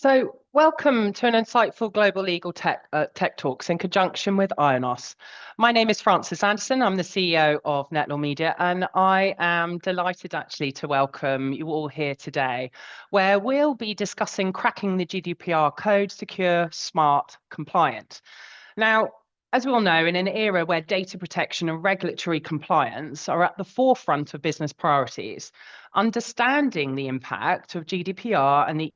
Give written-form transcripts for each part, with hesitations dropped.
Welcome to an insightful global legal tech talks in conjunction with IONOS. My name is Frances Anderson. I'm the CEO of Netlaw Media, and I am delighted actually to welcome you all here today, where we'll be discussing cracking the GDPR code, secure, smart, compliant. Now, as we all know, in an era where data protection and regulatory compliance are at the forefront of business priorities, understanding the impact of GDPR and the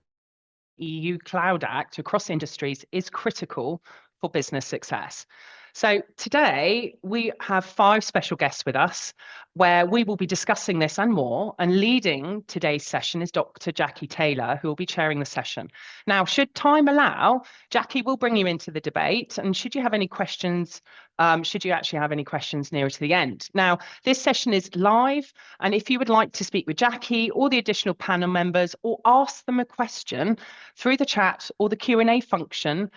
EU Cloud Act across industries is critical for business success. So today we have 5 special guests with us where we will be discussing this and more, and leading today's session is Dr. Jackie Taylor, who will be chairing the session. Now, should time allow, Jackie will bring you into the debate, and should you have any questions, should you actually have any questions nearer to the end. Now, this session is live, and if you would like to speak with Jackie or the additional panel members or ask them a question through the chat or the Q&A function,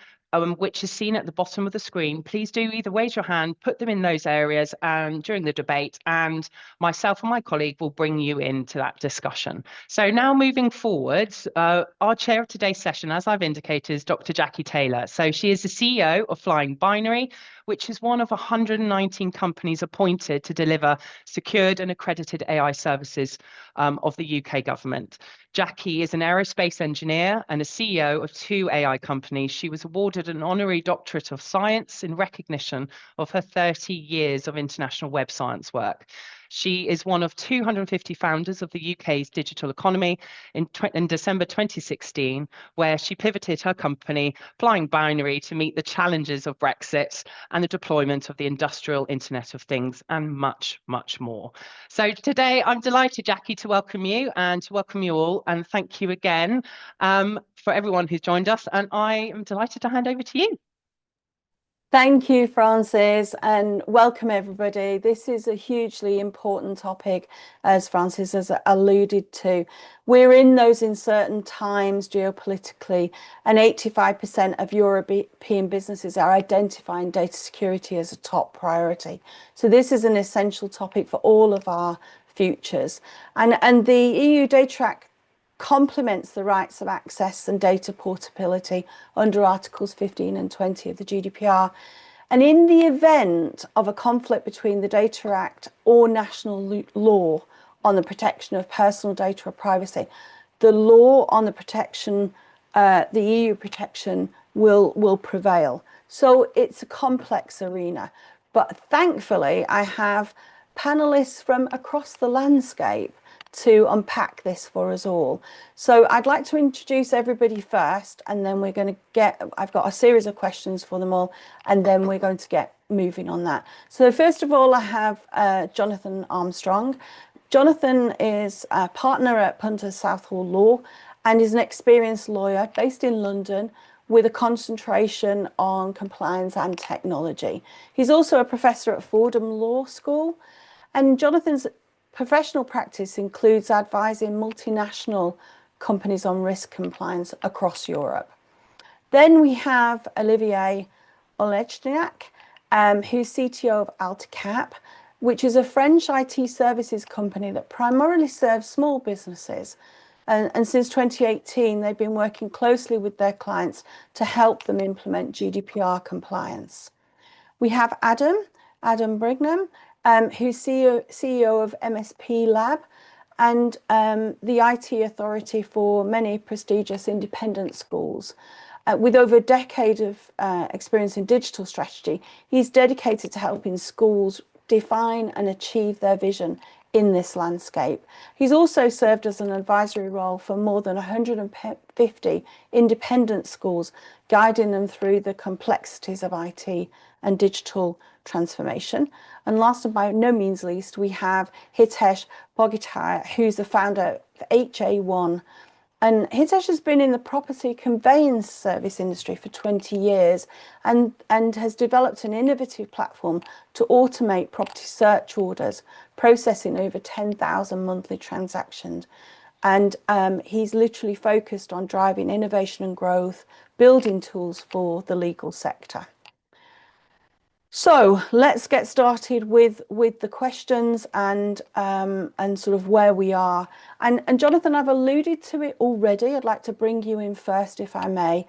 which is seen at the bottom of the screen, please do either raise your hand, put them in those areas during the debate, and myself and my colleague will bring you into that discussion. So now moving forwards, our chair of today's session, as I've indicated, is Dr. Jackie Taylor. So she is the CEO of Flying Binary, which is one of 119 companies appointed to deliver secured and accredited AI services of the UK government. Jackie is an aerospace engineer and a CEO of 2 AI companies. She was awarded an honorary doctorate of science in recognition of her 30 years of international web science work. She is one of 250 founders of the UK's digital economy in December 2016, where she pivoted her company, Flying Binary, to meet the challenges of Brexit and the deployment of the industrial Internet of Things, and much, much more. So today, I'm delighted, Jackie, to welcome you and to welcome you all, and thank you again for everyone who's joined us, and I am delighted to hand over to you. Thank you, Frances, and welcome everybody. This is a hugely important topic, as Frances has alluded to. We're in those uncertain times geopolitically, and 85% of European businesses are identifying data security as a top priority. So this is an essential topic for all of our futures. And the EU Data Act complements the rights of access and data portability under Articles 15 and 20 of the GDPR. And in the event of a conflict between the Data Act or national law on the protection of personal data or privacy, the law on the protection, the EU protection will prevail. So it's a complex arena. But thankfully, I have panelists from across the landscape to unpack this for us all. So I'd like to introduce everybody first, and then we're going to I've got a series of questions for them all, and then we're going to get moving on that. So first of all, I have Jonathan Armstrong. Jonathan is a partner at Punter Southall Law and is an experienced lawyer based in London with a concentration on compliance and technology. He's also a professor at Fordham Law School, and Jonathan's professional practice includes advising multinational companies on risk compliance across Europe. Then we have Olivier Olechniak, who's CTO of AltiCap, which is a French IT services company that primarily serves small businesses. And since 2018, they've been working closely with their clients to help them implement GDPR compliance. We have Adam Brigham, who's CEO of MSP Lab and the IT authority for many prestigious independent schools. With over a decade of experience in digital strategy, he's dedicated to helping schools define and achieve their vision in this landscape. He's also served as an advisory role for more than 150 independent schools, guiding them through the complexities of IT and digital transformation. And last and by no means least, we have Hitesh Bogitaya, who's the founder of HA1. And Hitesh has been in the property conveyance service industry for 20 years and has developed an innovative platform to automate property search orders, processing over 10,000 monthly transactions. And he's literally focused on driving innovation and growth, building tools for the legal sector. So let's get started with the questions and sort of where we are. And Jonathan, I've alluded to it already. I'd like to bring you in first, if I may,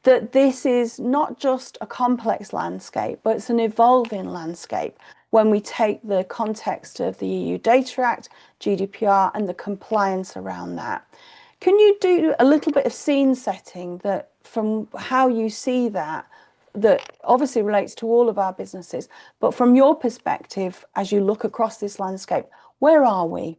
that this is not just a complex landscape, but it's an evolving landscape when we take the context of the EU Data Act, GDPR, and the compliance around that. Can you do a little bit of scene setting that from how you see that obviously relates to all of our businesses, but from your perspective, as you look across this landscape, where are we?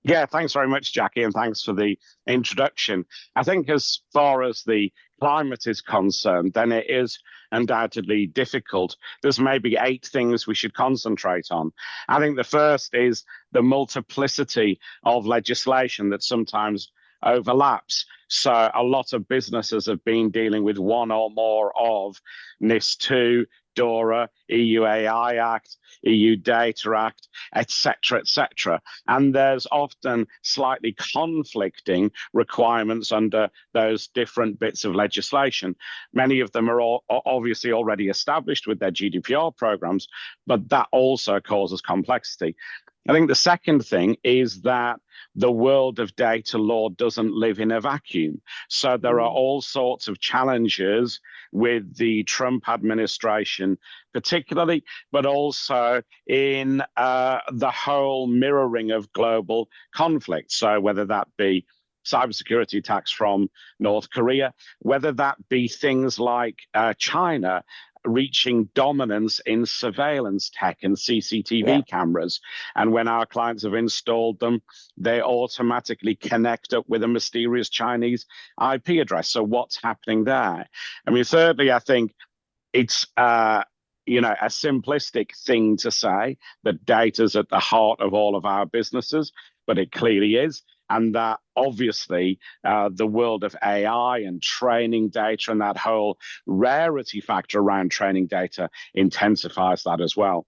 Yeah, thanks very much, Jackie, and thanks for the introduction. I think as far as the climate is concerned, then it is undoubtedly difficult. There's maybe 8 things we should concentrate on. I think the first is the multiplicity of legislation that sometimes overlaps. So a lot of businesses have been dealing with one or more of NIS2, DORA, EU AI Act, EU Data Act, etc., etc. And there's often slightly conflicting requirements under those different bits of legislation. Many of them are obviously already established with their GDPR programs, but that also causes complexity. I think the second thing is that the world of data law doesn't live in a vacuum. So there are all sorts of challenges with the Trump administration, particularly, but also in the whole mirroring of global conflict. So whether that be cybersecurity attacks from North Korea, whether that be things like China reaching dominance in surveillance tech and CCTV cameras. And when our clients have installed them, they automatically connect up with a mysterious Chinese IP address. So what's happening there? I mean, thirdly, I think it's a simplistic thing to say that data's at the heart of all of our businesses, but it clearly is. And that obviously the world of AI and training data and that whole rarity factor around training data intensifies that as well.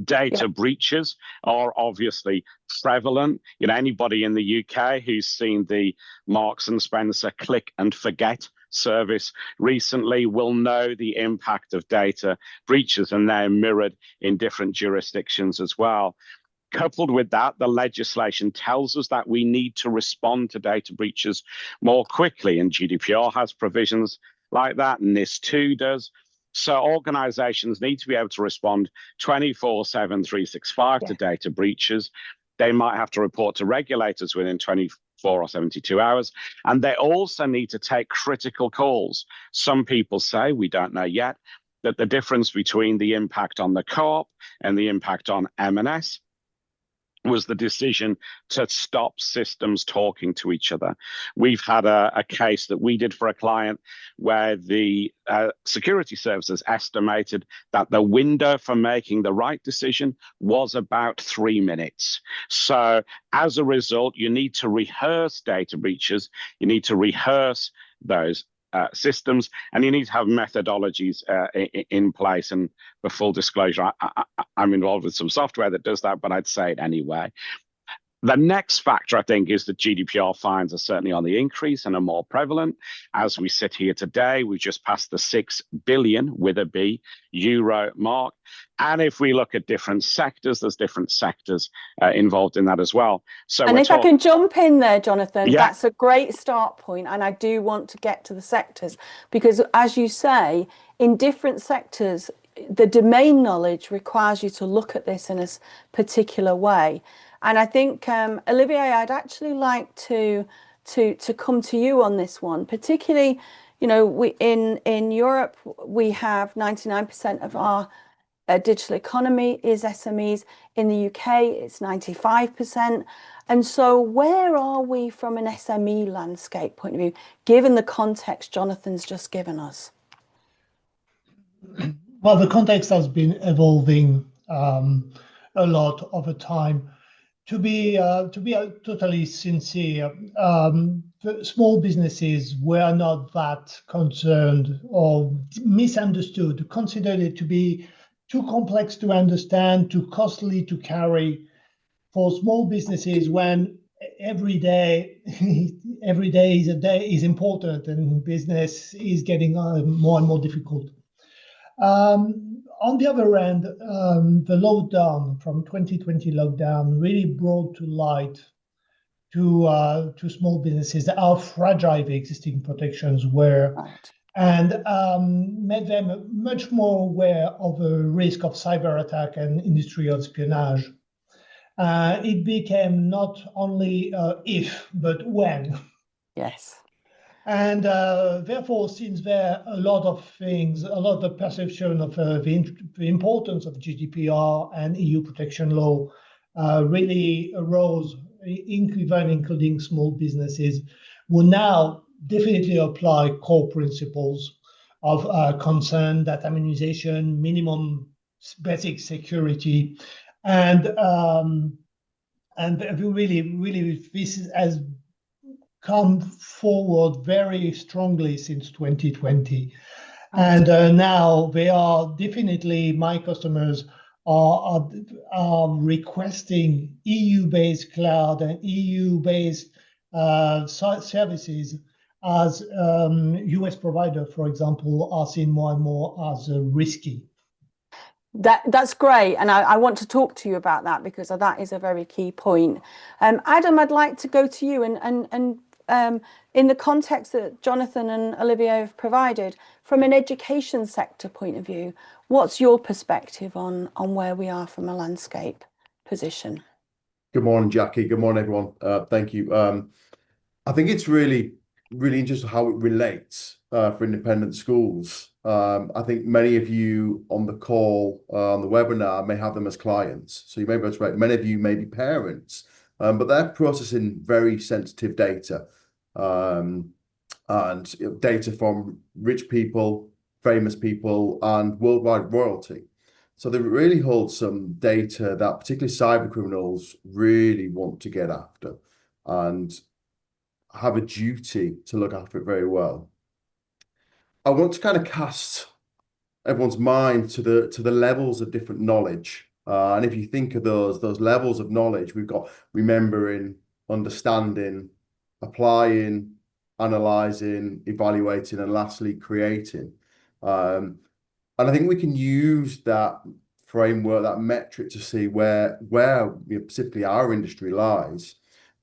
Data breaches are obviously prevalent. Anybody in the UK who's seen the Marks and Spencer click and forget service recently will know the impact of data breaches, and they're mirrored in different jurisdictions as well. Coupled with that, the legislation tells us that we need to respond to data breaches more quickly, and GDPR has provisions like that, and NIS2 does. So organizations need to be able to respond 24/7, 365 to data breaches. They might have to report to regulators within 24 or 72 hours, and they also need to take critical calls. Some people say, we don't know yet, that the difference between the impact on the co-op and the impact on M&S was the decision to stop systems talking to each other. We've had a case that we did for a client where the security services estimated that the window for making the right decision was about 3 minutes. So as a result, you need to rehearse data breaches, you need to rehearse those systems, and you need to have methodologies in place. And for full disclosure, I'm involved with some software that does that, but I'd say it anyway. The next factor, I think, is that GDPR fines are certainly on the increase and are more prevalent. As we sit here today, we've just passed the 6 billion, with a B, euro mark. And if we look at different sectors, there's different sectors involved in that as well. So, and if I can jump in there, Jonathan, that's a great start point. And I do want to get to the sectors, because as you say, in different sectors, the domain knowledge requires you to look at this in a particular way. And I think, Olivier, I'd actually like to come to you on this one, particularly, we in Europe, we have 99% of our digital economy is SMEs. In the UK, it's 95%. And so where are we from an SME landscape point of view, given the context Jonathan's just given us? Well, the context has been evolving a lot over time. To be totally sincere, the small businesses were not that concerned or misunderstood, considered it to be too complex to understand, too costly to carry for small businesses, when every day is important and business is getting more and more difficult. On the other hand, the lockdown from 2020 lockdown really brought to light to small businesses how fragile the existing protections were, Right. and made them much more aware of the risk of cyber attack and industrial espionage. It became not only if, but when. Yes. And therefore, since there are a lot of things, a lot of perception of the importance of GDPR and EU protection law really arose, including small businesses, who now definitely apply core principles of consent, data minimization, minimum basic security, and really, this has come forward very strongly since 2020. And now they are definitely, my customers are requesting EU-based cloud and EU-based services, as US provider, for example, are seen more and more as risky. That's great, and I want to talk to you about that, because that is a very key point. Adam, I'd like to go to you, and in the context that Jonathan and Olivier have provided, from an education sector point of view, what's your perspective on where we are from a landscape position? Good morning, Jackie. Good morning, everyone. Thank you. I think it's really interesting how it relates for independent schools. I think many of you on the call, on the webinar, may have them as clients. So you may be able to write, many of you may be parents, but they're processing very sensitive data, and data from rich people, famous people, and worldwide royalty. So they really hold some data that particularly cyber criminals really want to get after, and have a duty to look after it very well. I want to kind of cast everyone's mind to the levels of different knowledge. And if you think of those levels of knowledge, we've got remembering, understanding, applying, analyzing, evaluating, and lastly, creating. And I think we can use that framework, that metric, to see where specifically our industry lies.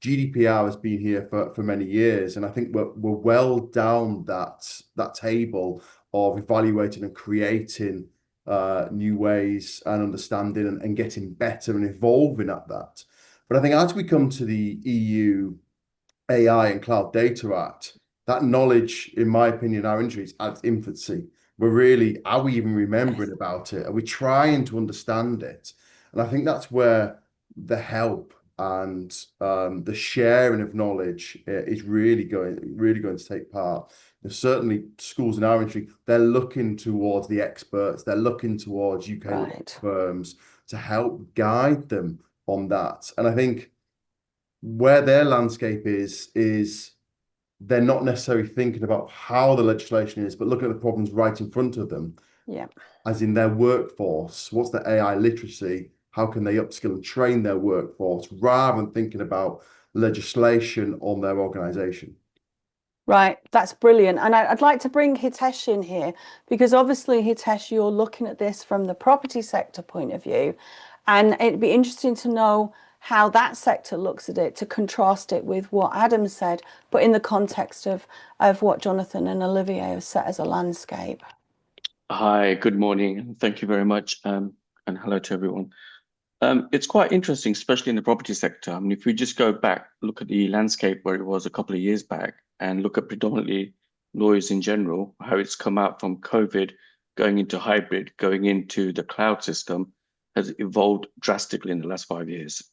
GDPR has been here for many years, and I think we're well down that table of evaluating and creating new ways and understanding and getting better and evolving at that. But I think as we come to the EU AI and Cloud Data Act, that knowledge, in my opinion, our industry is at infancy. Are we even remembering about it? Are we trying to understand it? And I think that's where the help and the sharing of knowledge is really going to take part. There's certainly schools in our industry, they're looking towards the experts, they're looking towards UK firms to help guide them on that. And I think where their landscape is they're not necessarily thinking about how the legislation is, but looking at the problems right in front of them. Yeah. As in their workforce, what's the AI literacy? How can they upskill and train their workforce, rather than thinking about legislation on their organization? Right, that's brilliant. And I'd like to bring Hitesh in here, because obviously, Hitesh, you're looking at this from the property sector point of view, and it'd be interesting to know how that sector looks at it, to contrast it with what Adam said, but in the context of what Jonathan and Olivier have set as a landscape. Hi, good morning. Thank you very much. And hello to everyone. It's quite interesting, especially in the property sector. I mean, if we just go back, look at the landscape where it was a couple of years back, and look at predominantly lawyers in general, how it's come out from COVID, going into hybrid, going into the cloud system, has evolved drastically in the last 5 years.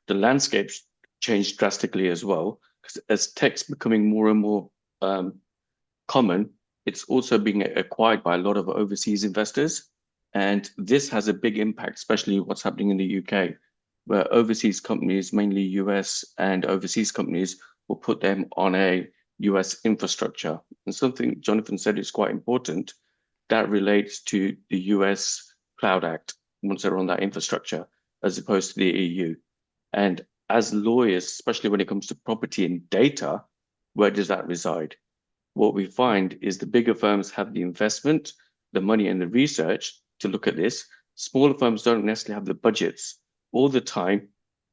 The landscape's changed drastically as well, because as tech's becoming more and more common, it's also being acquired by a lot of overseas investors. And this has a big impact, especially what's happening in the UK, where overseas companies, mainly US and overseas companies, will put them on a US infrastructure. And something Jonathan said is quite important, that relates to the US Cloud Act, once they're on that infrastructure, as opposed to the EU. And as lawyers, especially when it comes to property and data, where does that reside? What we find is the bigger firms have the investment, the money and the research to look at this. Smaller firms don't necessarily have the budgets all the time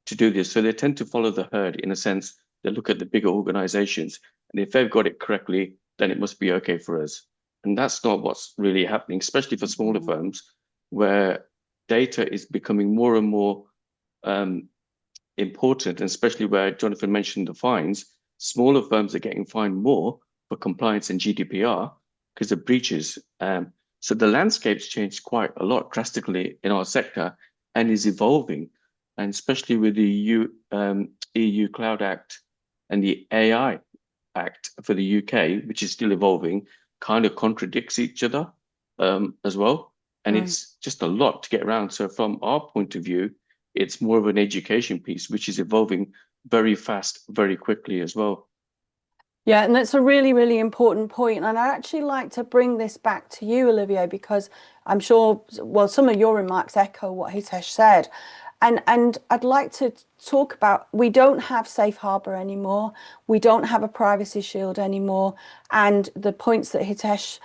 to do this. So they tend to follow the herd in a sense. They look at the bigger organizations, and if they've got it correctly, then it must be okay for us. And that's not what's really happening, especially for smaller firms, where data is becoming more and more important, and especially where Jonathan mentioned the fines. Smaller firms are getting fined more for compliance and GDPR because of breaches. So the landscape's changed quite a lot drastically in our sector and is evolving. And especially with the EU Cloud Act and the AI Act for the UK, which is still evolving, kind of contradicts each other as well. And it's just a lot to get around. So from our point of view, it's more of an education piece, which is evolving very fast, very quickly as well. Yeah, and that's a really, really important point. And I'd actually like to bring this back to you, Olivier, because I'm sure, well, some of your remarks echo what Hitesh said. And I'd like to talk about, we don't have safe harbor anymore. We don't have a privacy shield anymore. And the points that Hitesh,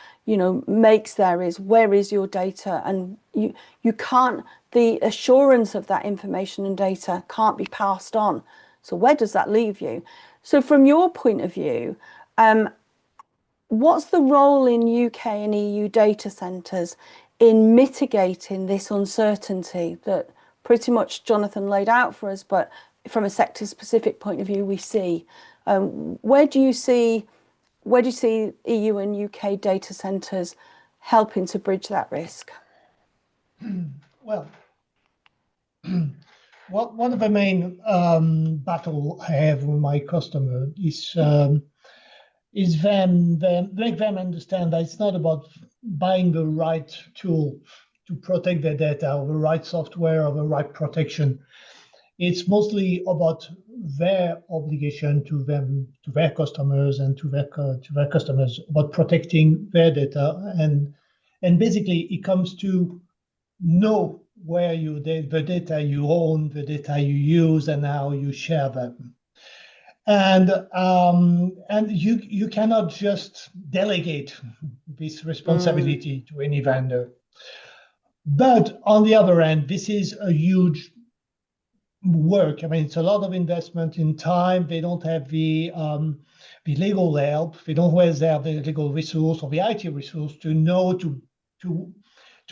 makes there is, where is your data? And you can't, the assurance of that information and data can't be passed on. So where does that leave you? So from your point of view, what's the role in UK and EU data centres in mitigating this uncertainty that pretty much Jonathan laid out for us, but from a sector-specific point of view, we see? Where do you see EU and UK data centres helping to bridge that risk? Well, one of the main battle I have with my customer is make them understand that it's not about buying the right tool to protect their data, or the right software, or the right protection. It's mostly about their obligation to them, to their customers, and to their customers, about protecting their data, and basically it comes to know where the data you own, the data you use, and how you share them. And you cannot just delegate this responsibility to any vendor. But on the other hand, this is a huge work. I mean, it's a lot of investment in time. They don't have the legal help. They don't always have the legal resource or the IT resource to know to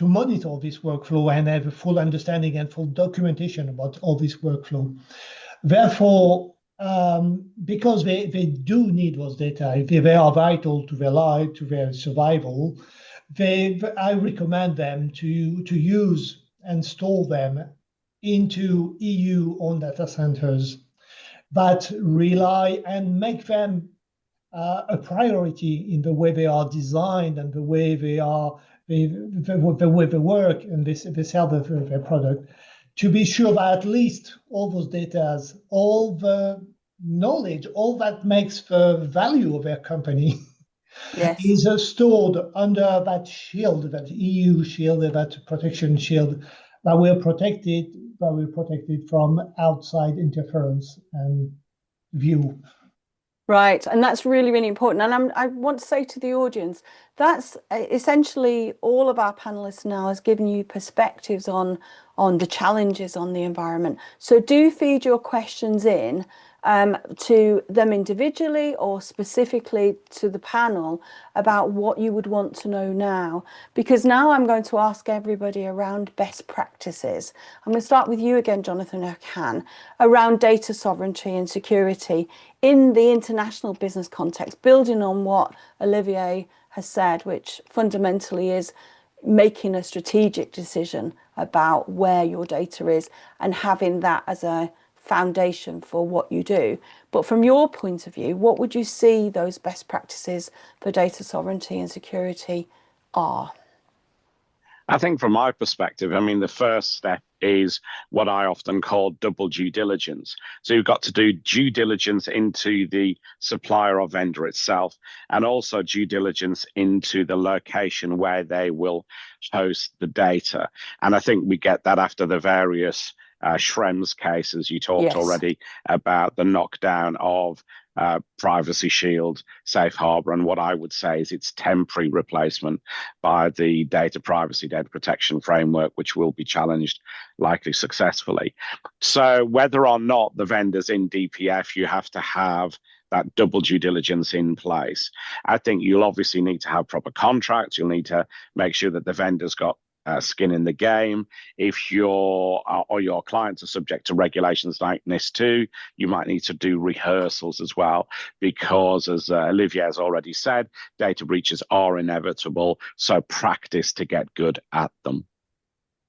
monitor this workflow and have a full understanding and full documentation about all this workflow. Therefore, because they do need those data, they are vital to their life, to their survival, I recommend them to use and store them into EU-owned data centers that rely and make them a priority in the way they are designed and the way they work and they sell their product, to be sure that at least all those data, all the knowledge, all that makes the value of their company is stored under that shield, that EU shield, that protection shield, that we're protected from outside interference and view. Right, and that's really, really important. And I want to say to the audience, that's essentially all of our panelists now has given you perspectives on the challenges on the environment. So do feed your questions in to them individually or specifically to the panel about what you would want to know now, because now I'm going to ask everybody around best practices. I'm going to start with you again, Jonathan, if I can, around data sovereignty and security in the international business context, building on what Olivier has said, which fundamentally is making a strategic decision about where your data is and having that as a foundation for what you do. But from your point of view, what would you see those best practices for data sovereignty and security are? I think from my perspective, I mean, the first step is what I often call double due diligence. So you've got to do due diligence into the supplier or vendor itself, and also due diligence into the location where they will host the data. And I think we get that after the various Schrem's case, as you talked Yes. already about the knockdown of Privacy Shield, Safe Harbor, and what I would say is its temporary replacement by the data privacy, data protection framework, which will be challenged likely successfully. So whether or not the vendors in DPF, you have to have that double due diligence in place. I think you'll obviously need to have proper contracts. You'll need to make sure that the vendor's got skin in the game. If your or your clients are subject to regulations like NIS2, you might need to do rehearsals as well, because as Olivier has already said, data breaches are inevitable. So practice to get good at them.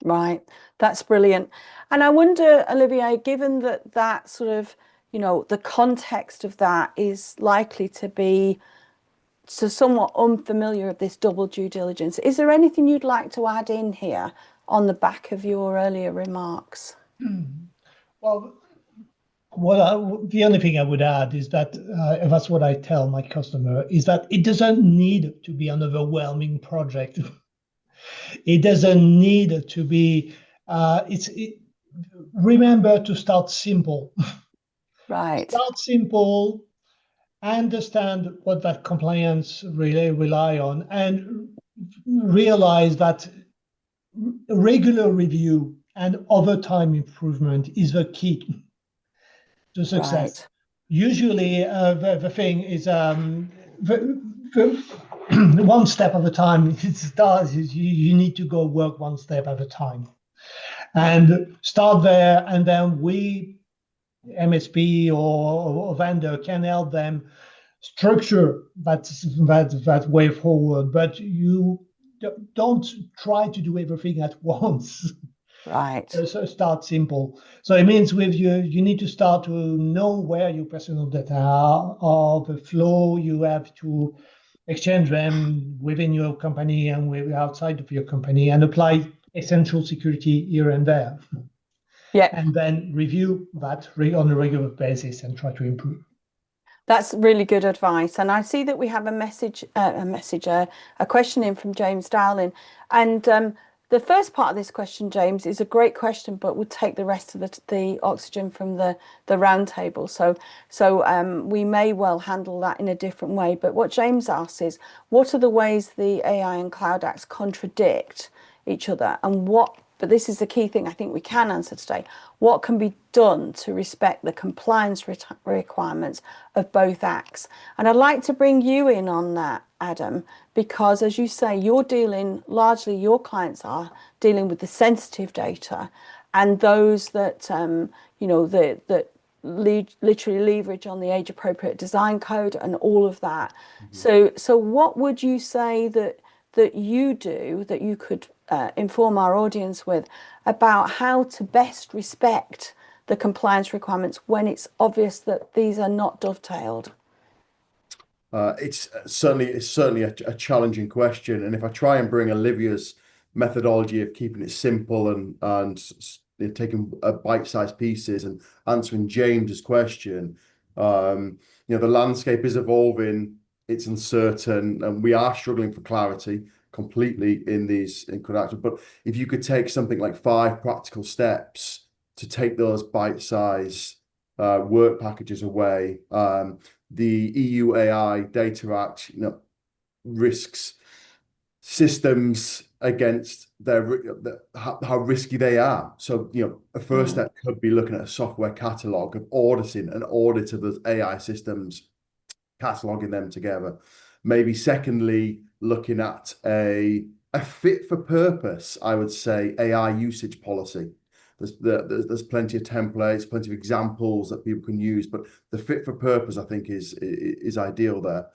Right, that's brilliant. And I wonder, Olivier, given that that sort of, the context of that is likely to be so somewhat unfamiliar of this double due diligence, is there anything you'd like to add in here on the back of your earlier remarks? Well, the only thing I would add is that that's what I tell my customer, is that it doesn't need to be an overwhelming project. It doesn't need to be. Remember to start simple. Right. Start simple. Understand what that compliance really rely on, and realize that regular review and over time improvement is the key to success. Right. Usually the thing is one step at a time. You need to go work one step at a time and start there, and then we MSP or vendor can help them structure that way forward, but you don't try to do everything at once. Right. So start simple. So it means with you need to start to know where your personal data are, the flow you have to exchange them within your company and outside of your company, and apply essential security here and there. Yeah. And then review that on a regular basis and try to improve. That's really good advice. And I see that we have a question in from James Dowling. And the first part of this question, James, is a great question, but would take the rest of the oxygen from the roundtable. So we may well handle that in a different way. But what James asks is, what are the ways the AI and Cloud Acts contradict each other, and but this is the key thing I think we can answer today, what can be done to respect the compliance requirements of both acts? And I'd like to bring you in on that, Adam, because as you say, your clients are dealing with the sensitive data and those that, that literally leverage on the age-appropriate design code and all of that. Mm-hmm. So what would you say that you do, that you could inform our audience with, about how to best respect the compliance requirements when it's obvious that these are not dovetailed? It's certainly a challenging question, and if I try and bring Olivia's methodology of keeping it simple and taking bite-sized pieces and answering James's question, the landscape is evolving, it's uncertain, and we are struggling for clarity completely in connections. But if you could take something like 5 practical steps to take those bite-sized work packages away, the EU AI Data Act, risks systems against how risky they are. So, a first step could be looking at a software catalog of auditing an audit of those AI systems, cataloging them together. Maybe secondly, looking at a fit for purpose, I would say, AI usage policy. There's plenty of templates, plenty of examples that people can use, but the fit for purpose, I think, is ideal there.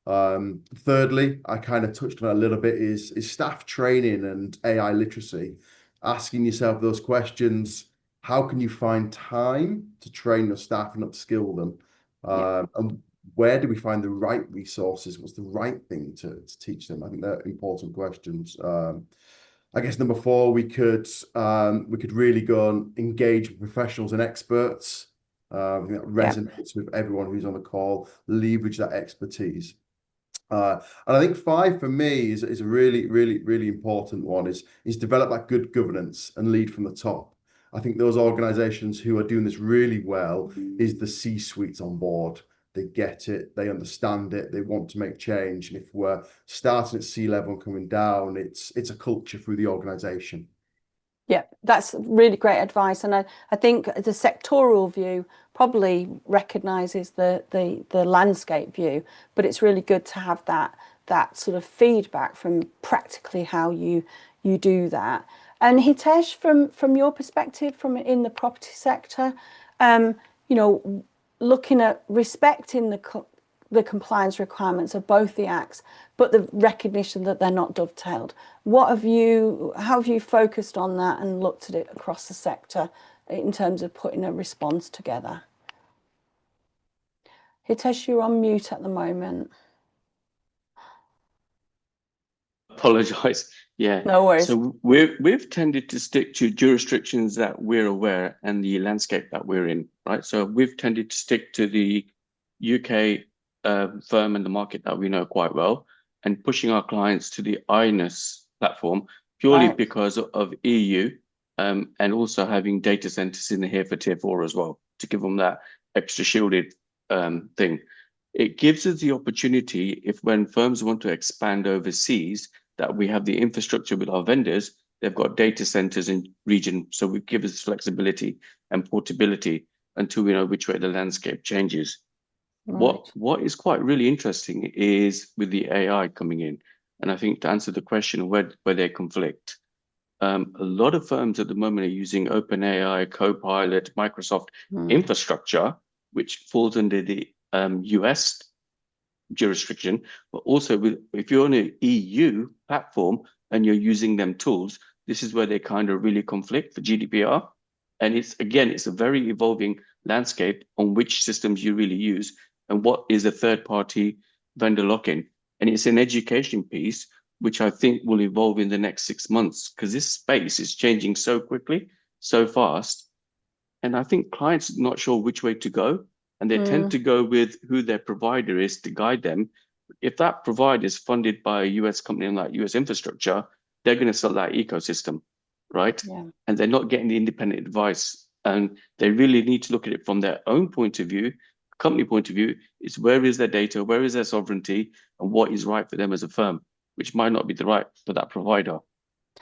Thirdly, I kind of touched on it a little bit, is staff training and AI literacy. Asking yourself those questions: how can you find time to train your staff and upskill them? And where do we find the right resources? What's the right thing to teach them? I think they're important questions. I guess number 4, we could really go and engage with professionals and experts. I think that resonates with everyone who's on the call. Leverage that expertise. And I think 5 for me is a really, really, really important one. Is develop that good governance and lead from the top. I think those organizations who are doing this really well is the C-suites on board. They get it, they understand it, they want to make change. And if we're starting at C-level and coming down, it's a culture through the organization. Yeah, that's really great advice. And I think the sectoral view probably recognises the landscape view, but it's really good to have that sort of feedback from practically how you do that. And Hitesh, from your perspective, from in the property sector, you know, looking at respecting the compliance requirements of both the acts, but the recognition that they're not dovetailed. How have you focused on that and looked at it across the sector in terms of putting a response together? Hitesh, you're on mute at the moment. Apologize. Yeah. No worries. So we've tended to stick to jurisdictions that we're aware and the landscape that we're in, right? So we've tended to stick to the UK firm and the market that we know quite well, and pushing our clients to the IONOS platform purely Right. because of EU, and also having data centers in here for tier 4 as well, to give them that extra shielded thing. It gives us the opportunity, if when firms want to expand overseas, that we have the infrastructure with our vendors, they've got data centers in region, so we give us flexibility and portability until we know which way the landscape changes. Right. What is quite really interesting is with the AI coming in, and I think to answer the question where they conflict, a lot of firms at the moment are using OpenAI, Copilot, Microsoft infrastructure, which falls under the US jurisdiction, but also if you're on an EU platform and you're using them tools, this is where they kind of really conflict for GDPR. And it's a very evolving landscape on which systems you really use and what is a third-party vendor lock-in. And it's an education piece, which I think will evolve in the next 6 months, because this space is changing so quickly, so fast. And I think clients are not sure which way to go, and they tend to go with who their provider is to guide them. If that provider is funded by a US company and like US infrastructure, they're going to sell that ecosystem, right? Yeah. And they're not getting the independent advice. And they really need to look at it from their own point of view, company point of view, is where is their data, where is their sovereignty, and what is right for them as a firm, which might not be the right for that provider.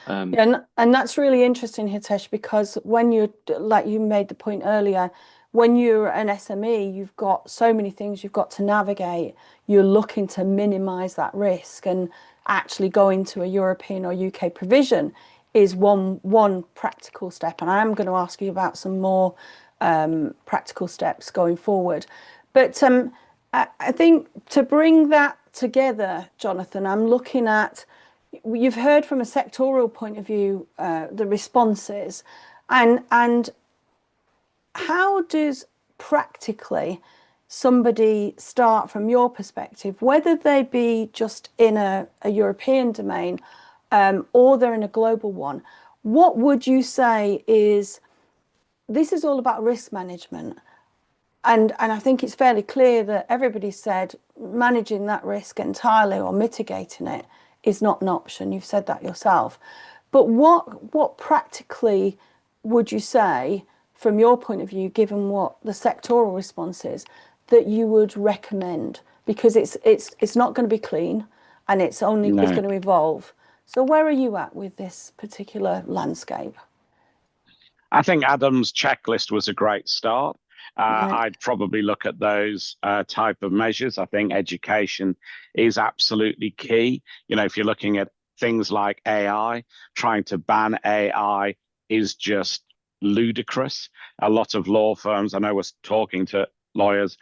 Yeah, and that's really interesting, Hitesh, because when you, like you made the point earlier, when you're an SME, you've got so many things you've got to navigate. You're looking to minimize that risk, and actually going to a European or UK provision is one practical step. And I am going to ask you about some more practical steps going forward. But I think to bring that together, Jonathan, I'm looking at, you've heard from a sectoral point of view the responses, and how does practically somebody start from your perspective, whether they be just in a European domain or they're in a global one? What would you say is, this is all about risk management, and I think it's fairly clear that everybody said managing that risk entirely or mitigating it is not an option. You've said that yourself. But what practically would you say, from your point of view, given what the sectoral response is, that you would recommend? Because it's not going to be clean, and it's going to evolve. So where are you at with this particular landscape? I think Adam's checklist was a great start. Right. I'd probably look at those type of measures. I think education is absolutely key. You know, if you're looking at things like AI, trying to ban AI is just ludicrous. A lot of law firms, I know we're talking to lawyers,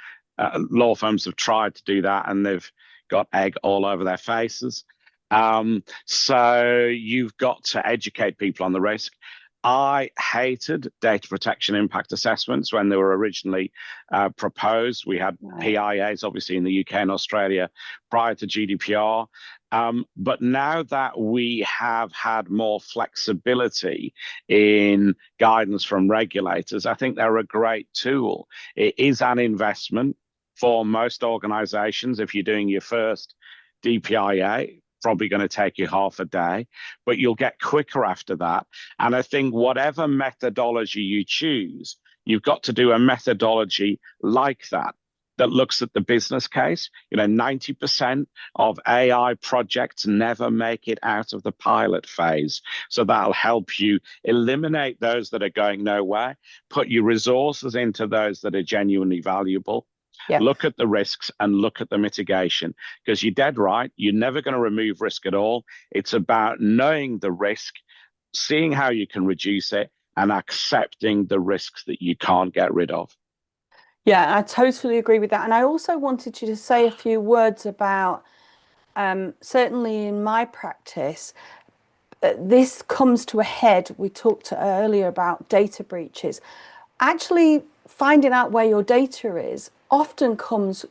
law firms have tried to do that and they've got egg all over their faces. So you've got to educate people on the risk. I hated data protection impact assessments when they were originally proposed. We had PIAs, obviously, in the UK and Australia prior to GDPR. But now that we have had more flexibility in guidance from regulators, I think they're a great tool. It is an investment for most organizations. If you're doing your first DPIA, probably going to take you half a day, but you'll get quicker after that. And I think whatever methodology you choose, you've got to do a methodology like that looks at the business case. 90% of AI projects never make it out of the pilot phase. So that'll help you eliminate those that are going nowhere, put your resources into those that are genuinely valuable. Yeah. Look at the risks and look at the mitigation, because you're dead right. You're never going to remove risk at all. It's about knowing the risk, seeing how you can reduce it, and accepting the risks that you can't get rid of. Yeah, I totally agree with that. And I also wanted you to say a few words about, certainly in my practice, this comes to a head. We talked earlier about data breaches. Actually, finding out where your data is often comes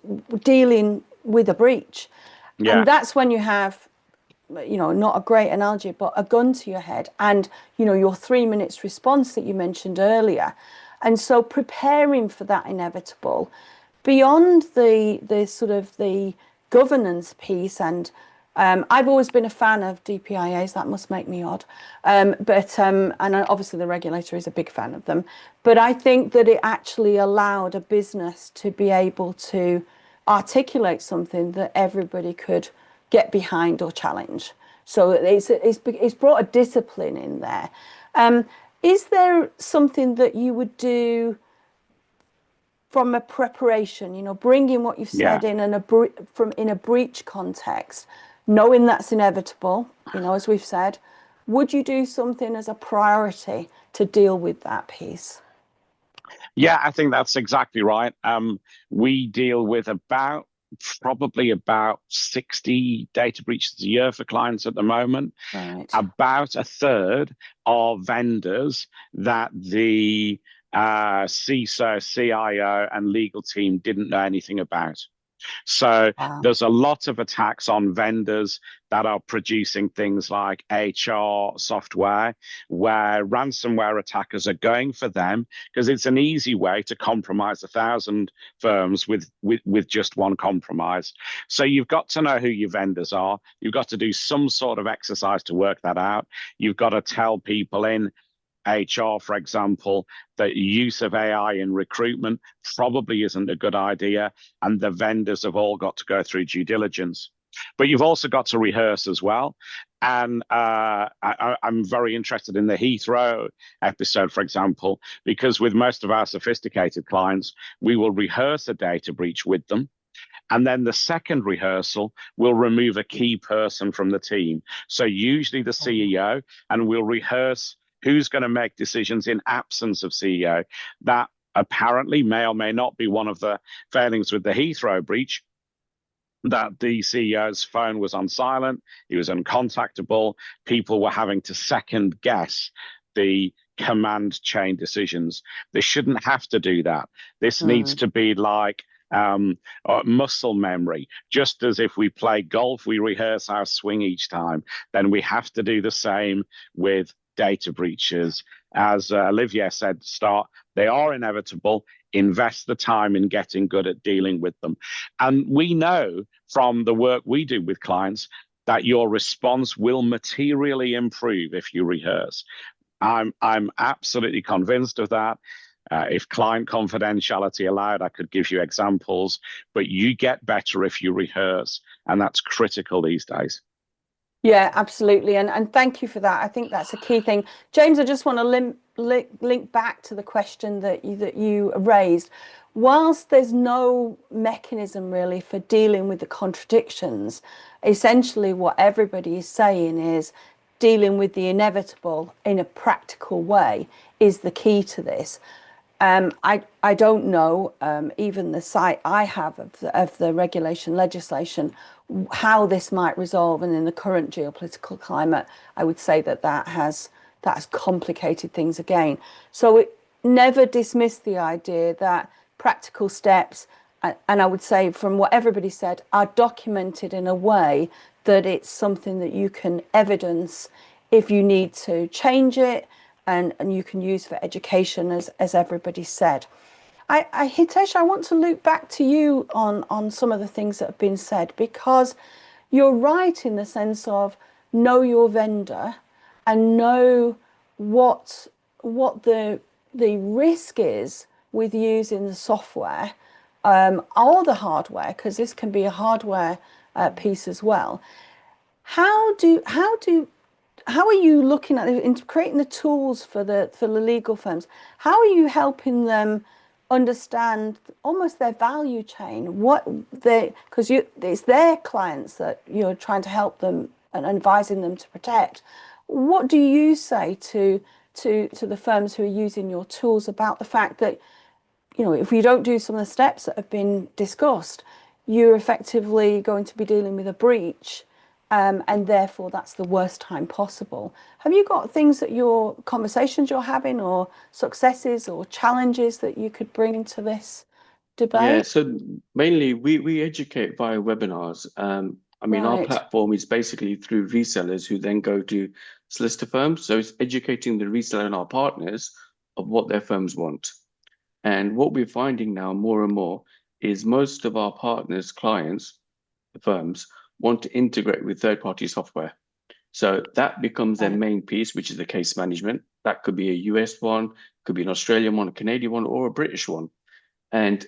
dealing with a breach. Yeah. And that's when you have, not a great analogy, but a gun to your head and, your 3 minutes response that you mentioned earlier. And so preparing for that inevitable, beyond the sort of the governance piece, and I've always been a fan of DPIAs. That must make me odd, and obviously the regulator is a big fan of them. But I think that it actually allowed a business to be able to articulate something that everybody could get behind or challenge. So it's brought a discipline in there. Is there something that you would do from a preparation, bringing what you've said in a breach context, knowing that's inevitable, as we've said, would you do something as a priority to deal with that piece? Yeah, I think that's exactly right. We deal with probably about 60 data breaches a year for clients at the moment. Right. About a third are vendors that the CISO, CIO, and legal team didn't know anything about. So there's a lot of attacks on vendors that are producing things like HR software, where ransomware attackers are going for them because it's an easy way to compromise 1,000 firms with just one compromise. So you've got to know who your vendors are. You've got to do some sort of exercise to work that out. You've got to tell people in HR, for example, that use of AI in recruitment probably isn't a good idea, and the vendors have all got to go through due diligence. But you've also got to rehearse as well. And I'm very interested in the Heathrow episode, for example, because with most of our sophisticated clients, we will rehearse a data breach with them. And then the second rehearsal will remove a key person from the team. So usually the CEO, and we'll rehearse who's going to make decisions in absence of CEO. That apparently may or may not be one of the failings with the Heathrow breach, that the CEO's phone was on silent, he was uncontactable, people were having to second guess the command chain decisions. They shouldn't have to do that. This needs to be like muscle memory. Just as if we play golf, we rehearse our swing each time, then we have to do the same with data breaches. As Olivier said at the start, they are inevitable. Invest the time in getting good at dealing with them. And we know from the work we do with clients that your response will materially improve if you rehearse. I'm absolutely convinced of that. If client confidentiality allowed, I could give you examples, but you get better if you rehearse, and that's critical these days. Yeah, absolutely. And thank you for that. I think that's a key thing. James, I just want to link back to the question that you raised. Whilst there's no mechanism really for dealing with the contradictions, essentially what everybody is saying is dealing with the inevitable in a practical way is the key to this. I don't know, even the sight I have of the regulation legislation, how this might resolve. And in the current geopolitical climate, I would say that has complicated things again. So it never dismiss the idea that practical steps, and I would say from what everybody said, are documented in a way that it's something that you can evidence if you need to change it, and you can use for education, as everybody said. Hitesh, I want to loop back to you on some of the things that have been said, because you're right in the sense of know your vendor and know what the risk is with using the software or the hardware, because this can be a hardware piece as well. How are you looking at in creating the tools for the legal firms? How are you helping them understand almost their value chain? Because it's their clients that you're trying to help them and advising them to protect. What do you say to the firms who are using your tools about the fact that, you know, if you don't do some of the steps that have been discussed, you're effectively going to be dealing with a breach, and therefore that's the worst time possible? Have you got things that conversations you're having, or successes or challenges that you could bring to this debate? Yeah, so mainly we educate via webinars. I mean, our Right. platform is basically through resellers who then go to solicitor firms. So it's educating the reseller and our partners of what their firms want. And what we're finding now more and more is most of our partners, clients, the firms, want to integrate with third-party software. So that becomes their main piece, which is the case management. That could be a US one, could be an Australian one, a Canadian one, or a British one. And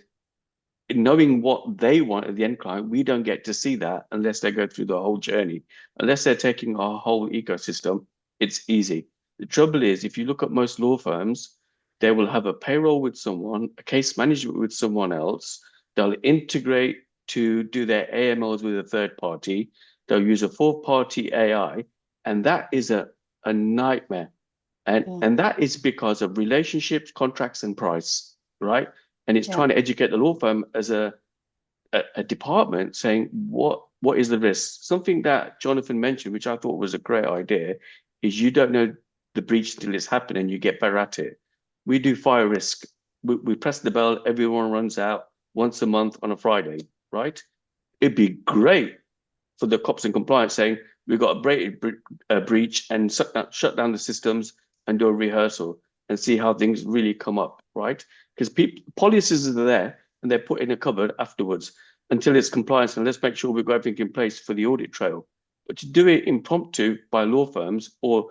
knowing what they want at the end client, we don't get to see that unless they go through the whole journey. Unless they're taking our whole ecosystem, it's easy. The trouble is, if you look at most law firms, they will have a payroll with someone, a case management with someone else. They'll integrate to do their AMLs with a third party. They'll use a fourth party AI, and that is a nightmare. And that is because of relationships, contracts, and price, right? And it's trying to educate the law firm as a department, saying what is the risk. Something that Jonathan mentioned, which I thought was a great idea, is you don't know the breach till it's happened and you get better at it. We do fire risk. We press the bell, everyone runs out once a month on a Friday, right? It'd be great for the cops and compliance saying, we've got a breach, and shut down the systems and do a rehearsal and see how things really come up, right? Because policies are there and they're put in a cupboard afterwards until it's compliance, and let's make sure we've got everything in place for the audit trail. But to do it impromptu by law firms or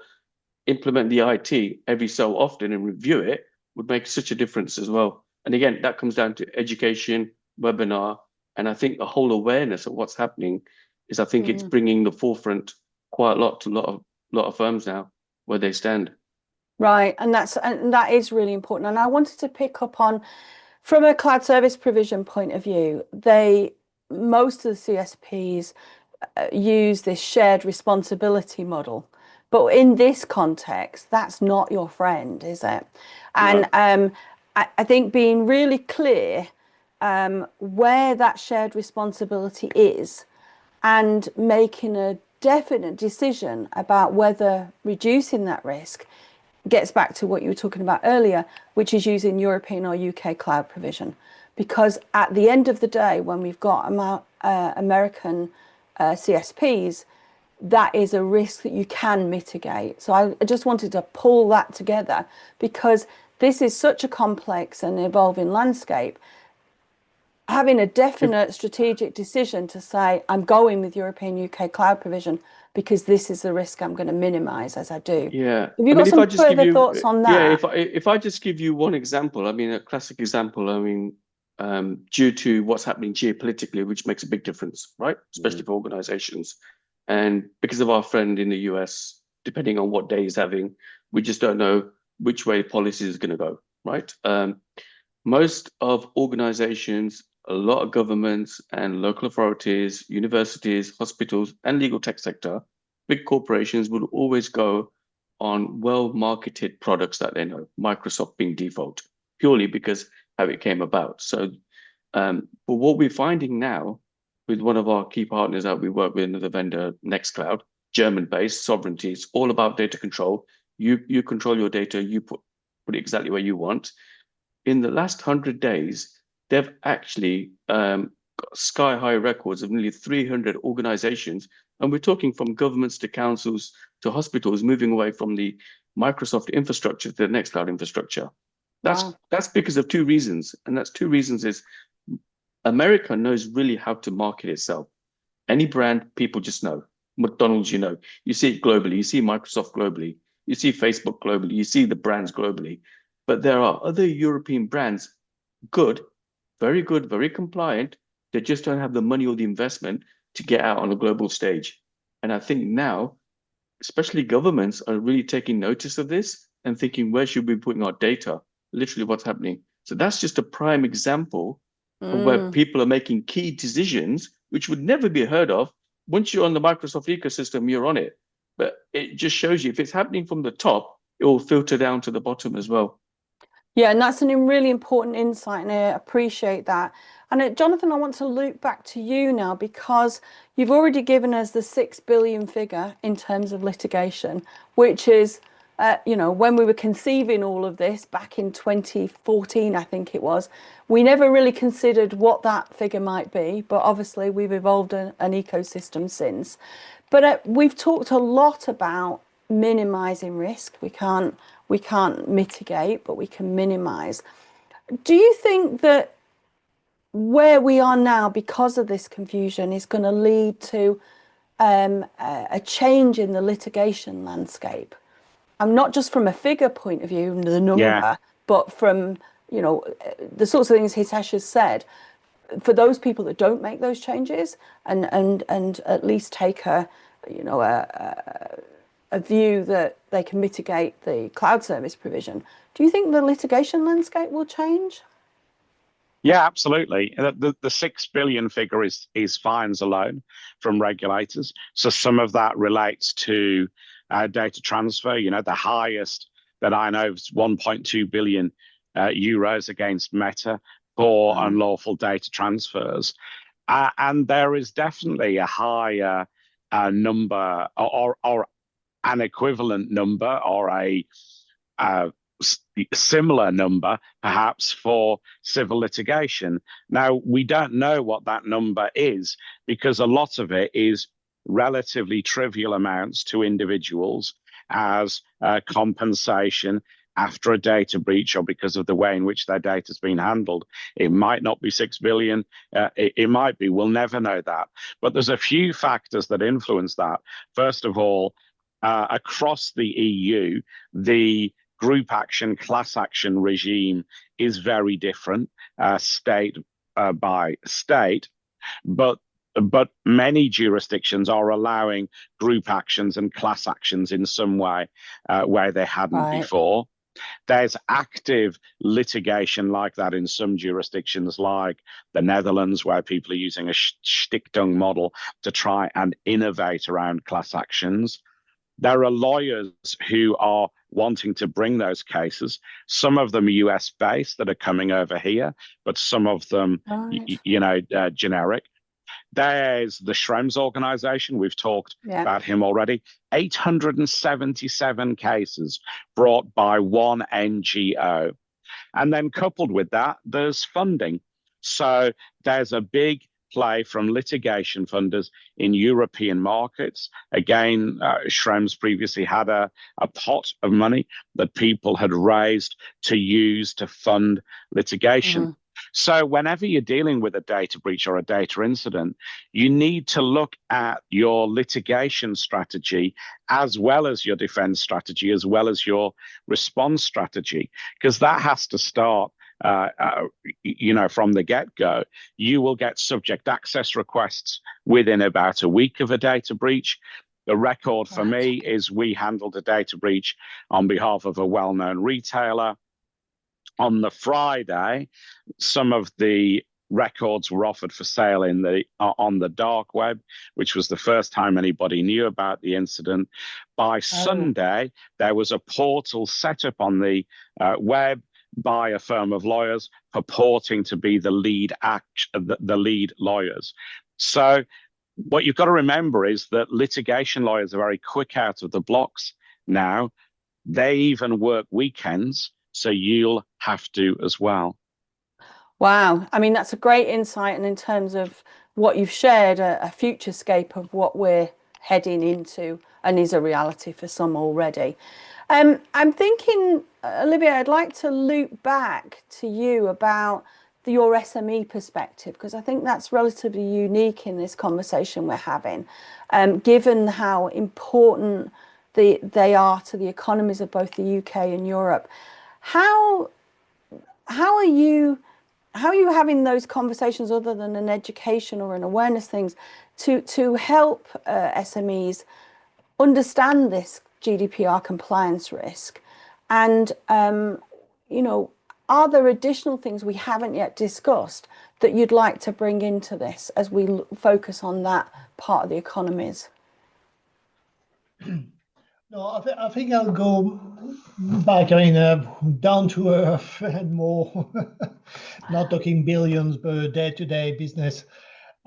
implement the IT every so often and review it would make such a difference as well. And again, that comes down to education, webinar, and I think the whole awareness of what's happening is, I think it's bringing the forefront quite a lot to a lot of firms now where they stand. Right, and that is really important. And I wanted to pick up on, from a cloud service provision point of view, most of the CSPs use this shared responsibility model, but in this context, that's not your friend, is it? And no. I think being really clear where that shared responsibility is, and making a definite decision about whether reducing that risk gets back to what you were talking about earlier, which is using European or UK cloud provision. Because at the end of the day, when we've got American CSPs, that is a risk that you can mitigate. So I just wanted to pull that together, because this is such a complex and evolving landscape. Having a definite strategic decision to say, I'm going with European UK cloud provision because this is the risk I'm going to minimize as I do. Yeah. Have you got some further thoughts on that? Yeah, if I just give you one example, I mean, a classic example, I mean, due to what's happening geopolitically, which makes a big difference, right? Especially for organizations. And because of our friend in the US, depending on what day he's having, we just don't know which way policy is going to go, right? Most of organizations, a lot of governments and local authorities, universities, hospitals, and legal tech sector, big corporations would always go on well-marketed products that they know, Microsoft being default, purely because how it came about. So, but what we're finding now with one of our key partners that we work with, another vendor, Nextcloud, German-based, sovereignty, it's all about data control. You control your data, you put it exactly where you want. In the last 100 days, they've actually got sky-high records of nearly 300 organizations, and we're talking from governments to councils to hospitals moving away from the Microsoft infrastructure to the Nextcloud infrastructure. That's because of two reasons, and that's two reasons is America knows really how to market itself. Any brand, people just know. McDonald's, you know, you see it globally, you see Microsoft globally, you see Facebook globally, you see the brands globally. But there are other European brands, good, very compliant. They just don't have the money or the investment to get out on a global stage. And I think now, especially governments are really taking notice of this and thinking, where should we be putting our data? Literally what's happening. So that's just a prime example of where people are making key decisions, which would never be heard of. Once you're on the Microsoft ecosystem, you're on it. But it just shows you if it's happening from the top, it will filter down to the bottom as well. Yeah, and that's a really important insight, and I appreciate that. And Jonathan, I want to loop back to you now, because you've already given us the 6 billion figure in terms of litigation, which is, you know, when we were conceiving all of this back in 2014, I think it was, we never really considered what that figure might be, but obviously we've evolved an ecosystem since. But we've talked a lot about minimizing risk. We can't mitigate, but we can minimize. Do you think that where we are now, because of this confusion, is going to lead to a change in the litigation landscape? I'm not just from a figure point of view, the number, but from, you know, the sorts of things Hitesh has said. For those people that don't make those changes and at least take a, you know, a view that they can mitigate the cloud service provision, do you think the litigation landscape will change? Yeah, absolutely. The 6 billion figure is fines alone from regulators. So some of that relates to data transfer. You know, the highest that I know is 1.2 billion euros against Meta for unlawful data transfers. And there is definitely a higher number or an equivalent number or a similar number perhaps for civil litigation. Now, we don't know what that number is, because a lot of it is relatively trivial amounts to individuals as compensation after a data breach or because of the way in which their data has been handled. It might not be 6 billion. It might be. We'll never know that. But there's a few factors that influence that. First of all, across the EU, the group action, class action regime is very different, state by state, but many jurisdictions are allowing group actions and class actions in some way where they hadn't before. There's active litigation like that in some jurisdictions, like the Netherlands, where people are using a Stichting model to try and innovate around class actions. There are lawyers who are wanting to bring those cases. Some of them are US-based that are coming over here, but some of them, you know, generic. There's the Schrems organization. We've talked about him already. 877 cases brought by one NGO. And then coupled with that, there's funding. So there's a big play from litigation funders in European markets. Again, Schrems previously had a pot of money that people had raised to use to fund litigation. So whenever you're dealing with a data breach or a data incident, you need to look at your litigation strategy as well as your defense strategy, as well as your response strategy, because that has to start you know, from the get-go. You will get subject access requests within about a week of a data breach. The record for me is we handled a data breach on behalf of a well-known retailer. On the Friday, some of the records were offered for sale in on the dark web, which was the first time anybody knew about the incident. By Sunday, there was a portal set up on the web by a firm of lawyers purporting to be the lead lawyers. So what you've got to remember is that litigation lawyers are very quick out of the blocks now. They even work weekends, so you'll have to as well. Wow. I mean, that's a great insight. And in terms of what you've shared, a futurescape of what we're heading into and is a reality for some already. I'm thinking, Olivia, I'd like to loop back to you about your SME perspective, because I think that's relatively unique in this conversation we're having, given how important they are to the economies of both the UK and Europe. How are you having those conversations, other than an education or an awareness things, to help SMEs understand this GDPR compliance risk? And you know, are there additional things we haven't yet discussed that you'd like to bring into this as we focus on that part of the economies? No, I think I'll go back, down to earth and more, not talking billions, but day-to-day business.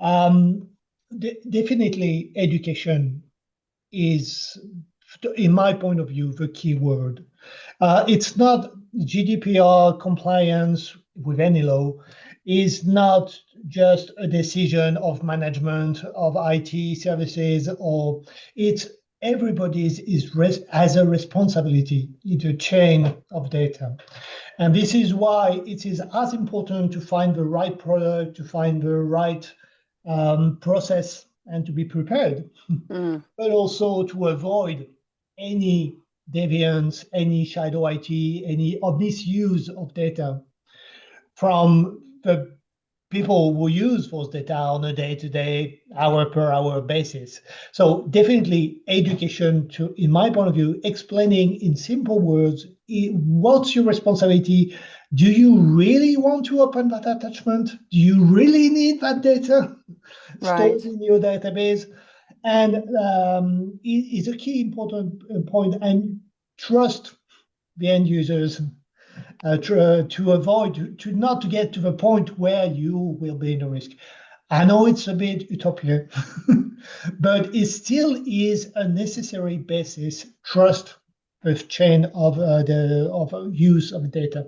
Definitely education is, in my point of view, the key word. It's not GDPR compliance with any law is not just a decision of management of IT services, or it's everybody has a responsibility in the chain of data. And this is why it is as important to find the right product, to find the right process, and to be prepared, but also to avoid any deviance, any shadow IT, any misuse of data from the people who use those data on a day-to-day, hour-per-hour basis. So definitely education, to, in my point of view, explaining in simple words, what's your responsibility? Do you really want to open that attachment? Do you really need that data stored in your database? And it is a key important point, and trust the end users to avoid, to not to get to the point where you will be in a risk. I know it's a bit utopia, but it still is a necessary basis. Trust the chain of use of data.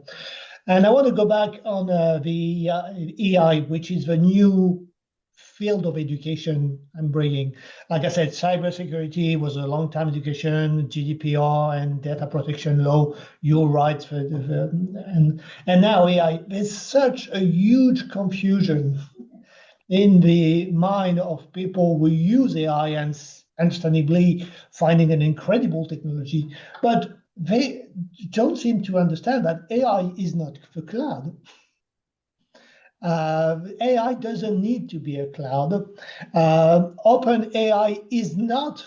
And I want to go back on the AI, which is the new field of education I'm bringing. Like I said, cybersecurity was a long time education, GDPR and data protection law, your rights, and now AI. There's such a huge confusion in the mind of people who use AI, and understandably finding an incredible technology, but they don't seem to understand that AI is not the cloud. AI doesn't need to be a cloud. OpenAI is not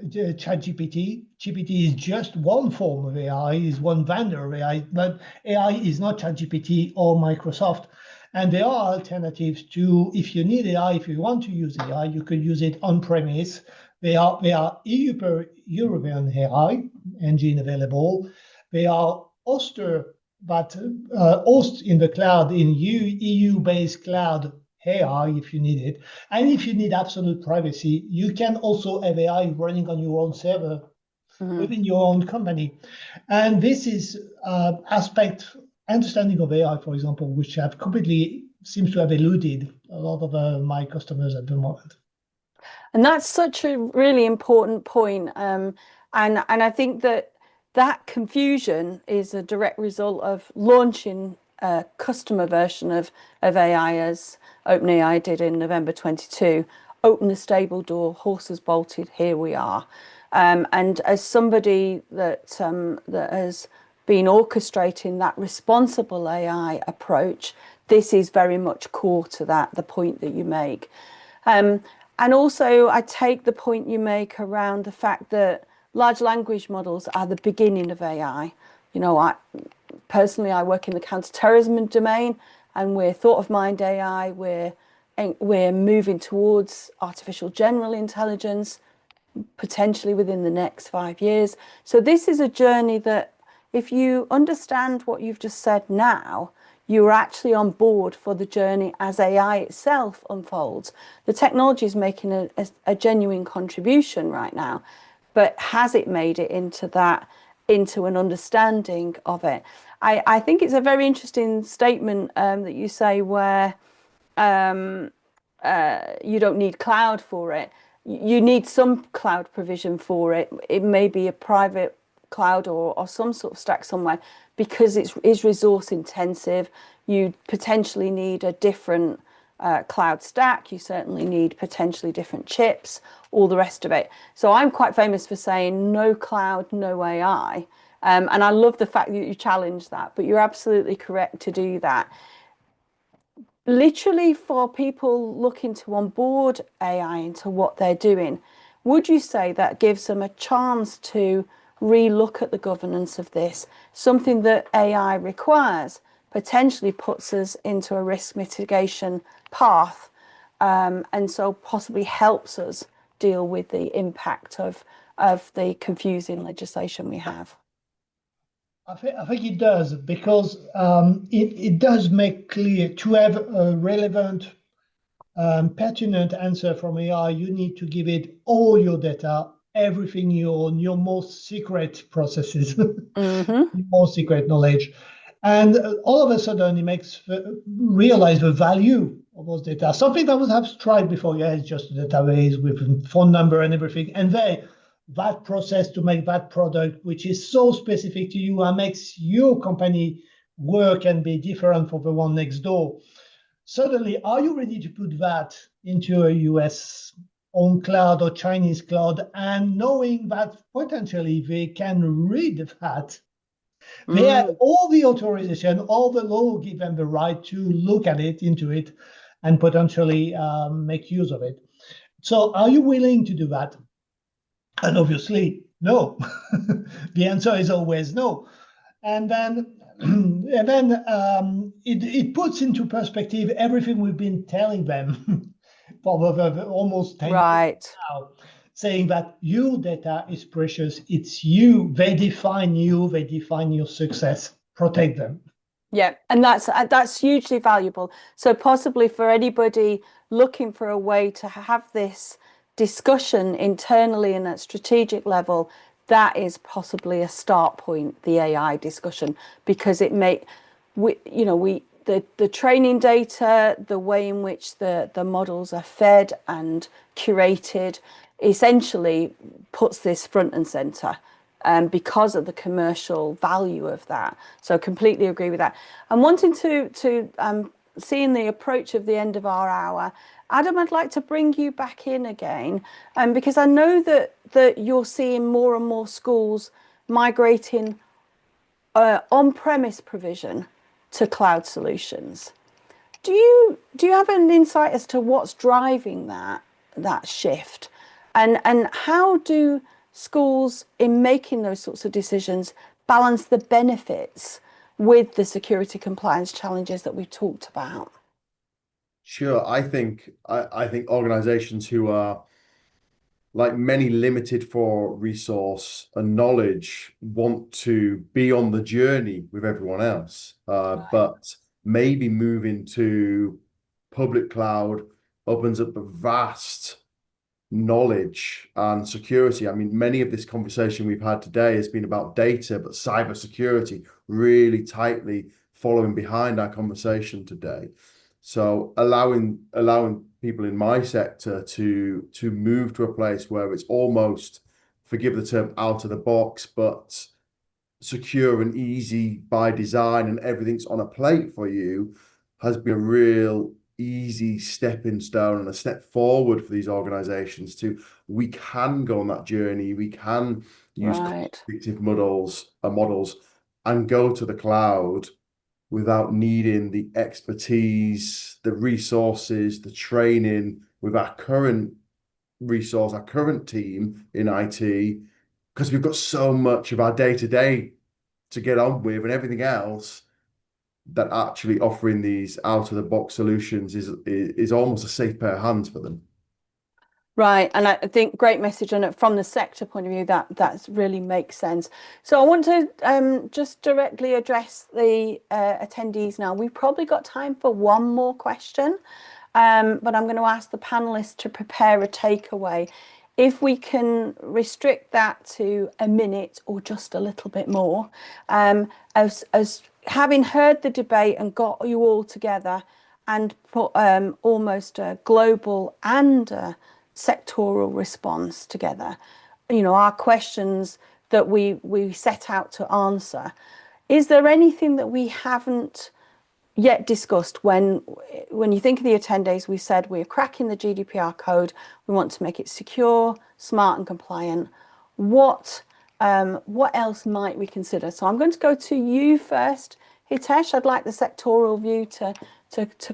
ChatGPT. GPT is just one form of AI, is one vendor of AI, but AI is not ChatGPT or Microsoft. And there are alternatives to, if you need AI, if you want to use AI, you can use it on premise. There are European AI engine available. There are hosted but host in the cloud, in EU-based cloud AI if you need it. And if you need absolute privacy, you can also have AI running on your own server within your own company. And this is understanding of AI, for example, which have completely seems to have eluded a lot of my customers at the moment. And that's such a really important point. And I think that confusion is a direct result of launching a customer version of AI, as OpenAI did in November 22. Open the stable door, horses bolted, here we are. And as somebody that has been orchestrating that responsible AI approach, this is very much core to that, the point that you make. And also, I take the point you make around the fact that large language models are the beginning of AI. You know, I work in the counterterrorism domain, and we're thought of mind AI. We're moving towards artificial general intelligence, potentially within the next 5 years. So this is a journey that, if you understand what you've just said now, you're actually on board for the journey as AI itself unfolds. The technology is making a genuine contribution right now, but has it made it into an understanding of it? I think it's a very interesting statement that you say, where you don't need cloud for it. You need some cloud provision for it. It may be a private cloud or some sort of stack somewhere, because it is resource intensive. You potentially need a different cloud stack. You certainly need potentially different chips, all the rest of it. So I'm quite famous for saying no cloud, no AI. And I love the fact that you challenge that, but you're absolutely correct to do that. Literally, for people looking to onboard AI into what they're doing, would you say that gives them a chance to re-look at the governance of this? Something that AI requires potentially puts us into a risk mitigation path, and so possibly helps us deal with the impact of the confusing legislation we have. I think it does, because it does make clear to have a relevant, pertinent answer from AI. You need to give it all your data, everything you own, your most secret processes, your most secret knowledge. And all of a sudden, it makes realize the value of those data. Something that was abstract before, yeah, it's just a database with phone number and everything. And then that process to make that product, which is so specific to you and makes your company work and be different from the one next door. Suddenly, are you ready to put that into a US own cloud or Chinese cloud, and knowing that potentially they can read that? They have all the authorization, all the law give them the right to look at it, into it, and potentially make use of it. So are you willing to do that? And obviously, no. The answer is always no. And then, it puts into perspective everything we've been telling them for almost 10 years now, saying that your data is precious. It's you. They define you. They define your success. Protect them. Yeah, and that's hugely valuable. So possibly for anybody looking for a way to have this discussion internally and at strategic level, that is possibly a start point, the AI discussion, because it the training data, the way in which the models are fed and curated, essentially puts this front and center. Because of the commercial value of that. So completely agree with that. I'm wanting to seeing the approach of the end of our hour, Adam, I'd like to bring you back in again, because I know that you're seeing more and more schools migrating on-premise provision to cloud solutions. Do you have an insight as to what's driving that shift, and how do schools, in making those sorts of decisions, balance the benefits with the security compliance challenges that we've talked about? Sure. I think organizations who are, like many, limited for resource and knowledge want to be on the journey with everyone else, but maybe moving to public cloud opens up a vast knowledge and security. I mean, many of this conversation we've had today has been about data, but cybersecurity really tightly following behind our conversation today. So allowing people in my sector to move to a place where it's almost, forgive the term, out of the box, but secure and easy by design, and everything's on a plate for you, has been a real easy stepping stone and a step forward for these organizations we can go on that journey. We can use predictive models and go to the cloud without needing the expertise, the resources, the training with our current resource, our current team in IT, because we've got so much of our day-to-day to get on with and everything else, that actually offering these out-of-the-box solutions is almost a safe pair of hands for them. Right, and I think great message, and from the sector point of view, that really makes sense. So I want to just directly address the attendees now. We've probably got time for one more question, but I'm going to ask the panelists to prepare a takeaway. If we can restrict that to a minute or just a little bit more, as having heard the debate and got you all together and put almost a global and sectoral response together. Our questions that we set out to answer. Is there anything that we haven't yet discussed when you think of the attendees? We said we're cracking the GDPR code. We want to make it secure, smart and compliant. What else might we consider? So I'm going to go to you first, Hitesh. I'd like the sectoral view to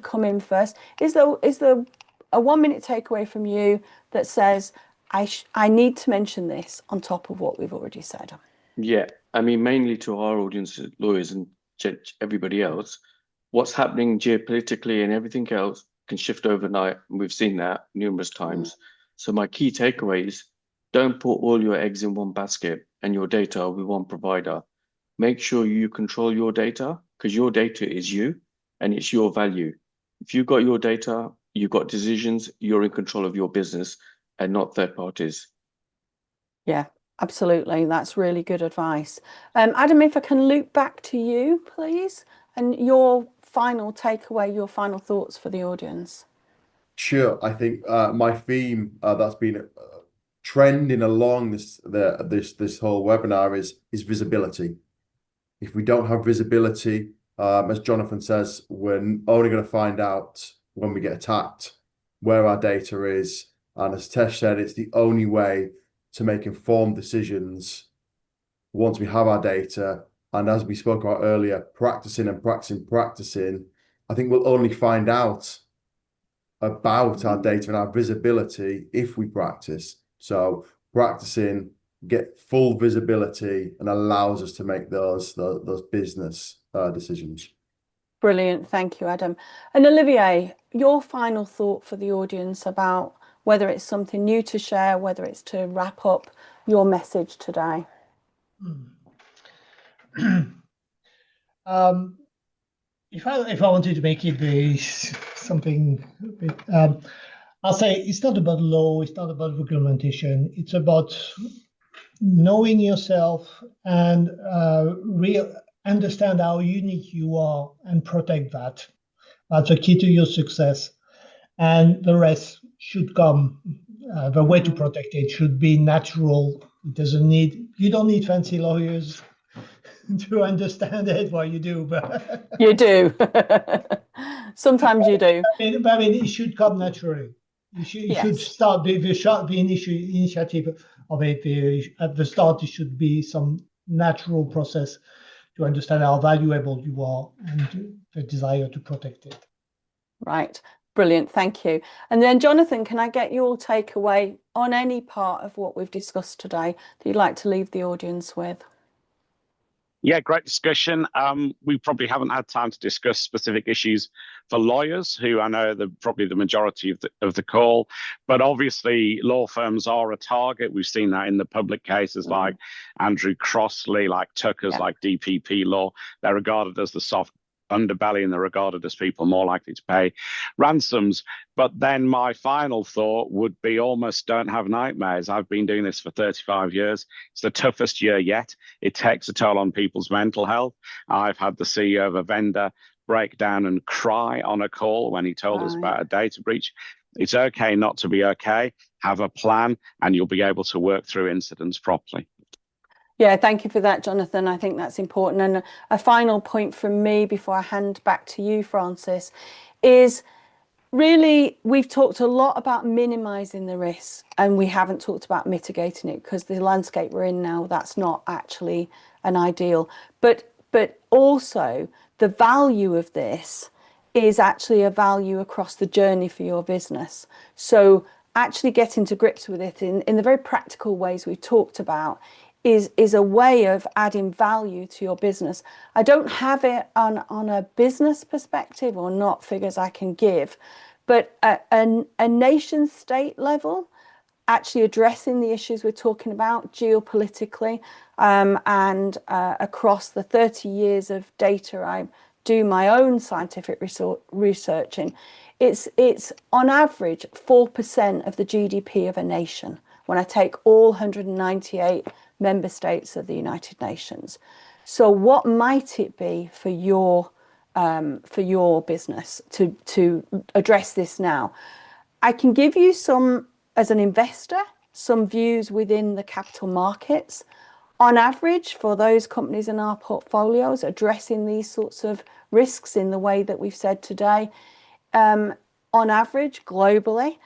come in first. Is there a 1 minute takeaway from you that says I need to mention this on top of what we've already said? Yeah, I mean, mainly to our audience, lawyers and everybody else, what's happening geopolitically and everything else can shift overnight. And we've seen that numerous times. So my key takeaway is don't put all your eggs in one basket and your data with one provider. Make sure you control your data, because your data is you and it's your value. If you've got your data, you've got decisions, you're in control of your business and not third parties. Yeah, absolutely. That's really good advice. Adam, if I can loop back to you, please, and your final takeaway, your final thoughts for the audience. Sure. I think my theme that's been trending along this whole webinar is visibility. If we don't have visibility, as Jonathan says, we're only going to find out when we get attacked where our data is. And as Tesh said, it's the only way to make informed decisions once we have our data. And as we spoke about earlier, practicing, I think we'll only find out about our data and our visibility if we practice. So practicing, get full visibility, and allows us to make those business decisions. Brilliant. Thank you, Adam. And Olivier, your final thought for the audience about whether it's something new to share, whether it's to wrap up your message today. If I wanted to make it something, I'll say it's not about law, it's not about regulation, it's about knowing yourself and understand how unique you are and protect that. That's a key to your success, and the rest should come. The way to protect it should be natural. You don't need fancy lawyers to understand it. Well, you do, but you do. Sometimes you do. I mean, it should come naturally. You should start the initiative of it. At the start, it should be some natural process to understand how valuable you are and the desire to protect it. Right. Brilliant. Thank you. And then, Jonathan, can I get your takeaway on any part of what we've discussed today that you'd like to leave the audience with? Yeah, great discussion. We probably haven't had time to discuss specific issues for lawyers, who I know are probably the majority of the call. But obviously, law firms are a target. We've seen that in the public cases like Andrew Crossley, like Tucker's, like DPP Law. They're regarded as the soft underbelly, and they're regarded as people more likely to pay ransoms. But then my final thought would be almost don't have nightmares. I've been doing this for 35 years. It's the toughest year yet. It takes a toll on people's mental health. I've had the CEO of a vendor break down and cry on a call when he told us about a data breach. It's okay not to be okay. Have a plan, and you'll be able to work through incidents properly. Yeah, thank you for that, Jonathan. I think that's important. And a final point from me before I hand back to you, Francis, is really we've talked a lot about minimizing the risks, and we haven't talked about mitigating it, because the landscape we're in now, that's not actually an ideal. But also the value of this is actually a value across the journey for your business. So actually getting to grips with it in the very practical ways we've talked about is a way of adding value to your business. I don't have it on a business perspective, or not figures I can give, but a nation state level, actually addressing the issues we're talking about geopolitically, and across the 30 years of data I do my own scientific research in, it's on average 4% of the GDP of a nation when I take all 198 member states of the United Nations. So what might it be for your business to address this now? I can give you some, as an investor, some views within the capital markets On average, for those companies in our portfolios addressing these sorts of risks in the way that we've said today, on average, globally,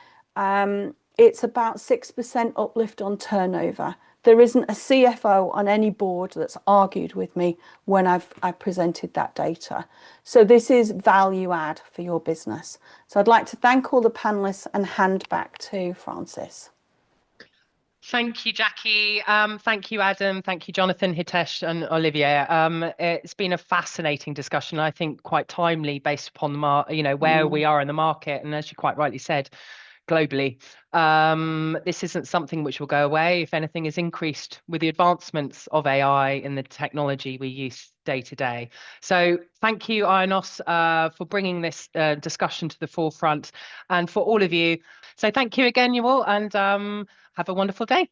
it's about 6% uplift on turnover. There isn't a CFO on any board that's argued with me when I've presented that data. So this is value add for your business. So I'd like to thank all the panelists and hand back to Francis. Thank you, Jackie. Thank you, Adam. Thank you, Jonathan, Hitesh, and Olivier. It's been a fascinating discussion. I think quite timely, based upon the where we are in the market, and as you quite rightly said, globally. This isn't something which will go away. If anything, is increased with the advancements of AI and the technology we use day to day. So thank you, IONOS, for bringing this discussion to the forefront, and for all of you. So thank you again, you all, and have a wonderful day.